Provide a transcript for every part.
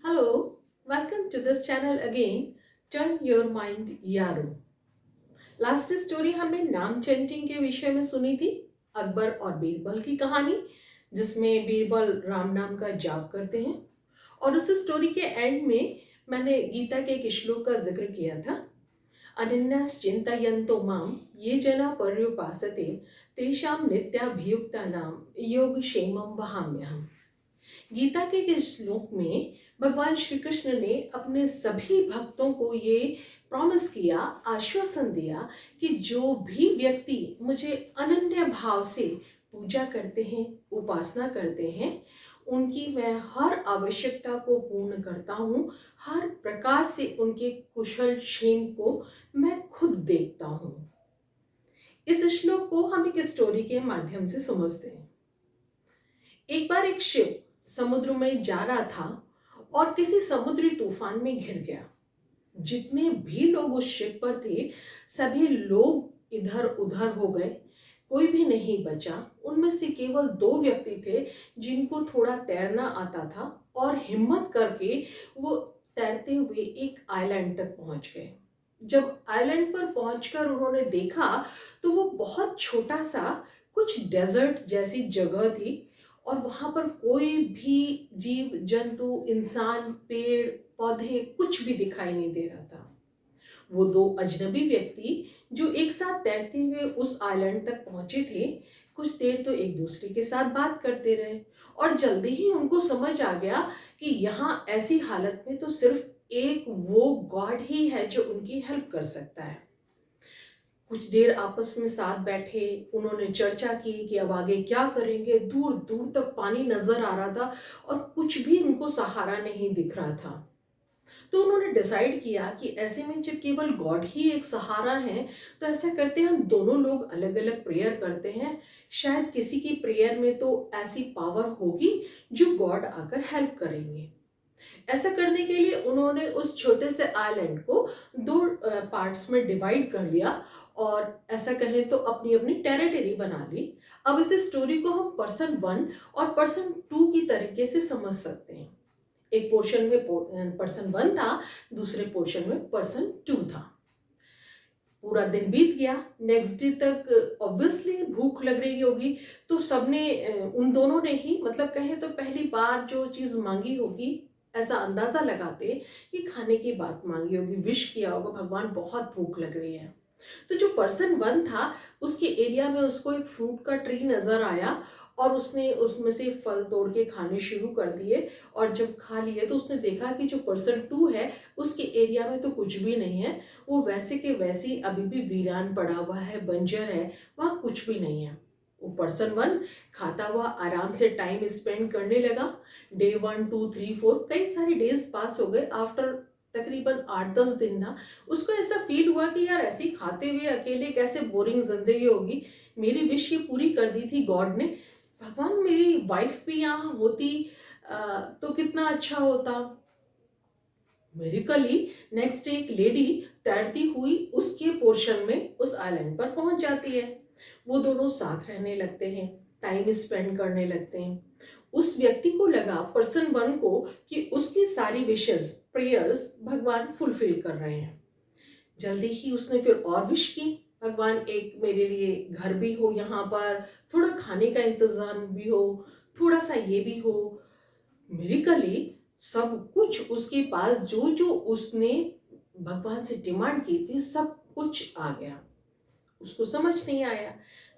Hello, welcome to this channel again. Turn your mind यारो। Last story हमने नाम chanting के विषय में सुनी थी, अकबर और बीरबल की कहानी, जिसमें बीरबल राम नाम का जाप करते हैं। और उस स्टोरी के एंड में मैंने गीता के एक श्लोक का जिक्र किया था। अनन्याश्चिन्तयन्तो माम ये जना पर्युपासते तेषां नित्याभियुक्तानां योगक्षेमं वहाम्यहम्। गीता के इस श्लोक में भगवान श्री कृष्ण ने अपने सभी भक्तों को ये प्रॉमिस किया, आश्वासन दिया कि जो भी व्यक्ति मुझे अनन्य भाव से पूजा करते हैं, उपासना करते हैं, उनकी मैं हर आवश्यकता को पूर्ण करता हूँ। हर प्रकार से उनके कुशल क्षेम को मैं खुद देखता हूँ। इस श्लोक को हम एक स्टोरी के माध्यम से समझते हैं। एक बार एक शिप समुद्र में जा रहा था और किसी समुद्री तूफान में घिर गया। जितने भी लोग उस शिप पर थे, सभी लोग इधर उधर हो गए, कोई भी नहीं बचा। उनमें से केवल दो व्यक्ति थे जिनको थोड़ा तैरना आता था और हिम्मत करके वो तैरते हुए एक आइलैंड तक पहुंच गए। जब आइलैंड पर पहुंचकर उन्होंने देखा तो वो बहुत छोटा सा कुछ डेजर्ट जैसी जगह थी और वहां पर कोई भी जीव जंतु, इंसान, पेड़ पौधे कुछ भी दिखाई नहीं दे रहा था। वो दो अजनबी व्यक्ति जो एक साथ तैरते हुए उस आइलैंड तक पहुंचे थे, कुछ देर तो एक दूसरे के साथ बात करते रहे और जल्दी ही उनको समझ आ गया कि यहाँ ऐसी हालत में तो सिर्फ एक वो गॉड ही है जो उनकी हेल्प कर सकता है। कुछ देर आपस में साथ बैठे, उन्होंने चर्चा की कि अब आगे क्या करेंगे। दूर दूर तक पानी नजर आ रहा था और कुछ भी उनको सहारा नहीं दिख रहा था। तो उन्होंने डिसाइड किया कि ऐसे में जब केवल गॉड ही एक सहारा है, तो ऐसा करते हैं हम दोनों लोग अलग अलग प्रेयर करते हैं। शायद किसी की प्रेयर में तो ऐसी पावर होगी जो गॉड आकर हेल्प करेंगे। ऐसा करने के लिए उन्होंने उस छोटे से आइलैंड को दो पार्ट्स में डिवाइड कर लिया और ऐसा कहें तो अपनी अपनी टेरिटरी बना ली। अब इस स्टोरी को हम पर्सन 1 और पर्सन 2 की तरीके से समझ सकते हैं। एक पोर्शन में पर्सन 1 था, दूसरे पोर्शन में पर्सन 2 था। पूरा दिन बीत गया। नेक्स्ट डे तक ऑब्वियसली भूख लग रही होगी, तो सबने उन दोनों ने ही, मतलब कहे तो पहली बार जो चीज मांगी होगी, ऐसा अंदाजा लगाते कि खाने की बात मांगी होगी, विश किया होगा भगवान बहुत भूख लग रही है। तो जो पर्सन 1 था, उसके एरिया में उसको एक फ्रूट का ट्री नजर आया और उसने उसमें से फल तोड़ के खाने शुरू कर दिए। और जब खा लिए तो उसने देखा कि जो पर्सन 2 है, उसके एरिया में तो कुछ भी नहीं है। वो वैसे के वैसी अभी भी वीरान पड़ा हुआ है, बंजर है, वहाँ कुछ भी नहीं है। वो पर्सन 1 खाता हुआ आराम से टाइम स्पेंड करने लगा। डे 1, 2, 3, 4 कई सारे डेज पास हो गए। आफ्टर तकरीबन 8-10 दिन ना, उसको ऐसा फील हुआ कि यार ऐसी खाते हुए अकेले कैसे बोरिंग जिंदगी होगी। मेरी विश ये पूरी कर दी थी गॉड ने। भगवान मेरी वाइफ भी यहाँ होती तो कितना अच्छा होता। मेरिकली नेक्स्ट डे एक लेडी तैरती हुई उसके पोर्शन में उस आइलैंड पर पहुंच जाती है। वो दोनों साथ रहने लगते हैं, टाइम स्पेंड करने लगते हैं। उस व्यक्ति को लगा, पर्सन 1 को, कि उसकी सारी विशेस, प्रेयर्स भगवान फुलफिल कर रहे हैं। जल्दी ही उसने फिर और विश की, भगवान एक मेरे लिए घर भी हो, यहाँ पर थोड़ा खाने का इंतजाम भी हो, थोड़ा सा ये भी हो। मिरेकली सब कुछ उसके पास, जो जो उसने भगवान से डिमांड की थी, सब कुछ आ गया। उसको समझ नहीं आया।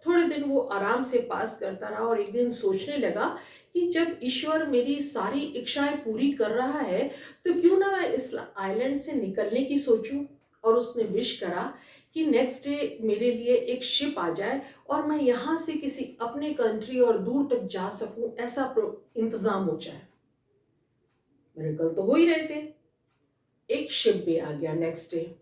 थोड़े दिन वो आराम से पास करता रहा और एक दिन सोचने लगा कि जब ईश्वर मेरी सारी इच्छाएं पूरी कर रहा है, तो क्यों ना मैं इस आइलैंड से निकलने की सोचूं। और उसने विश करा कि नेक्स्ट डे मेरे लिए एक शिप आ जाए और मैं यहाँ से किसी अपने कंट्री और दूर तक जा सकूं, ऐसा इंतजाम हो जाए। मिरेकल तो हो ही रहे थे। एक शिप भी आ गया नेक्स्ट डे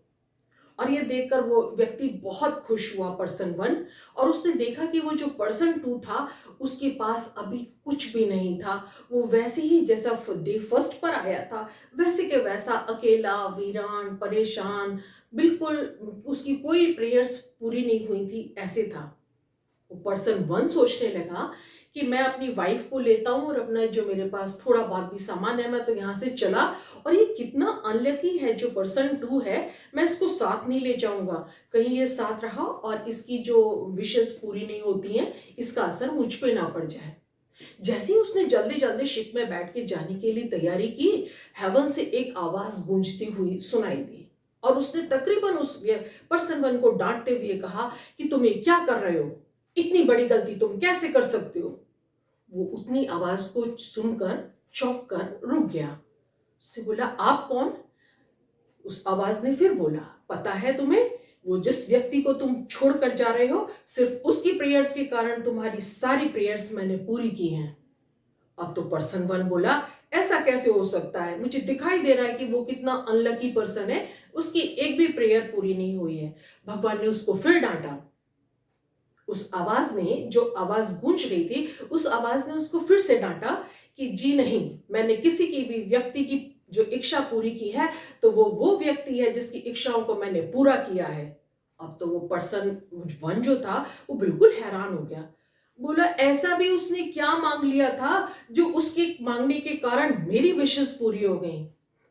और ये देखकर वो व्यक्ति बहुत खुश हुआ, पर्सन 1। और उसने देखा कि वो जो पर्सन 2 था, उसके पास अभी कुछ भी नहीं था। वो वैसे ही जैसा डे फर्स्ट पर आया था, वैसे के वैसा अकेला, वीरान, परेशान, बिल्कुल उसकी कोई प्रेयर्स पूरी नहीं हुई थी, ऐसे था। वो पर्सन 1 सोचने लगा कि मैं अपनी वाइफ को लेता हूँ और अपना जो मेरे पास थोड़ा बहुत भी सामान है मैं तो यहाँ से चला, और ये कितना अनलकी है जो पर्सन 2 है, मैं इसको साथ नहीं ले जाऊंगा, कहीं ये साथ रहा और इसकी जो विशेस पूरी नहीं होती हैं इसका असर मुझ पे ना पड़ जाए। जैसे ही उसने जल्दी जल्दी शिप में बैठ के जाने के लिए तैयारी की, हेवन से एक आवाज गूंजती हुई सुनाई दी और उसने तकरीबन उस पर्सन 1 को डांटते हुए कहा कि तुम ये क्या कर रहे हो, इतनी बड़ी गलती तुम कैसे कर सकते हो। वो उतनी आवाज को सुनकर चौंक कर रुक गया। उसने बोला, आप कौन? उस आवाज ने फिर बोला, पता है तुम्हें, वो जिस व्यक्ति को तुम छोड़कर जा रहे हो, सिर्फ उसकी प्रेयर्स के कारण तुम्हारी सारी प्रेयर्स मैंने पूरी की हैं। अब तो पर्सन 1 बोला, ऐसा कैसे हो सकता है, मुझे दिखाई दे रहा है कि वो कितना अनलकी पर्सन है, उसकी एक भी प्रेयर पूरी नहीं हुई है। भगवान ने उसको फिर डांटा। उस आवाज ने, जो आवाज गूंज रही थी, उस आवाज ने उसको फिर से डांटा कि जी नहीं, मैंने किसी की भी व्यक्ति की जो इच्छा पूरी की है तो वो व्यक्ति है जिसकी इच्छाओं को मैंने पूरा किया है। अब तो वो पर्सन 1 जो था वो बिल्कुल हैरान हो गया। बोला, ऐसा भी उसने क्या मांग लिया था जो उसके मांगने के कारण मेरी विशेस पूरी हो गई।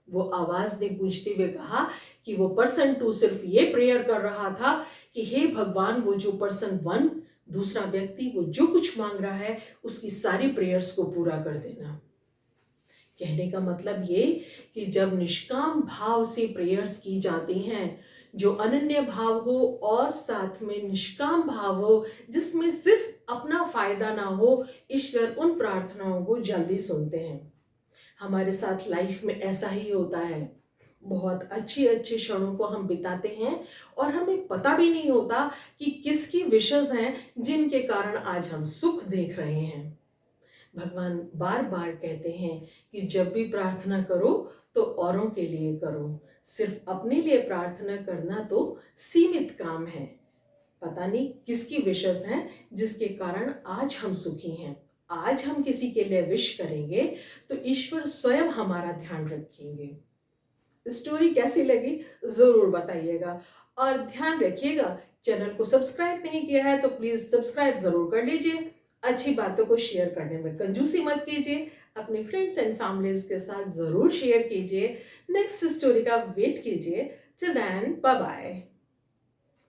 वो आवाज ने गूंजते हुए कहा कि वो पर्सन 2 सिर्फ ये प्रेयर कर रहा था कि हे भगवान, वो जो पर्सन 1 दूसरा व्यक्ति वो जो कुछ मांग रहा है उसकी सारी प्रेयर्स को पूरा कर देना। कहने का मतलब ये कि जब निष्काम भाव से प्रेयर्स की जाती हैं, जो अनन्य भाव हो और साथ में निष्काम भाव हो, जिसमें सिर्फ अपना फायदा ना हो, ईश्वर उन प्रार्थनाओं को जल्दी सुनते हैं। हमारे साथ लाइफ में ऐसा ही होता है। बहुत अच्छी अच्छी क्षणों को हम बिताते हैं और हमें पता भी नहीं होता कि किसकी विशेस हैं जिनके कारण आज हम सुख देख रहे हैं। भगवान बार बार कहते हैं कि जब भी प्रार्थना करो तो औरों के लिए करो, सिर्फ अपने लिए प्रार्थना करना तो सीमित काम है। पता नहीं किसकी विशेस हैं जिसके कारण आज हम सुखी हैं। आज हम किसी के लिए विश करेंगे तो ईश्वर स्वयं हमारा ध्यान रखेंगे। स्टोरी कैसी लगी जरूर बताइएगा और ध्यान रखिएगा, चैनल को सब्सक्राइब नहीं किया है तो प्लीज सब्सक्राइब जरूर कर लीजिए। अच्छी बातों को शेयर करने में कंजूसी मत कीजिए, अपने फ्रेंड्स एंड फैमिलीज के साथ जरूर शेयर कीजिए। नेक्स्ट स्टोरी का वेट कीजिए। Till then, bye bye.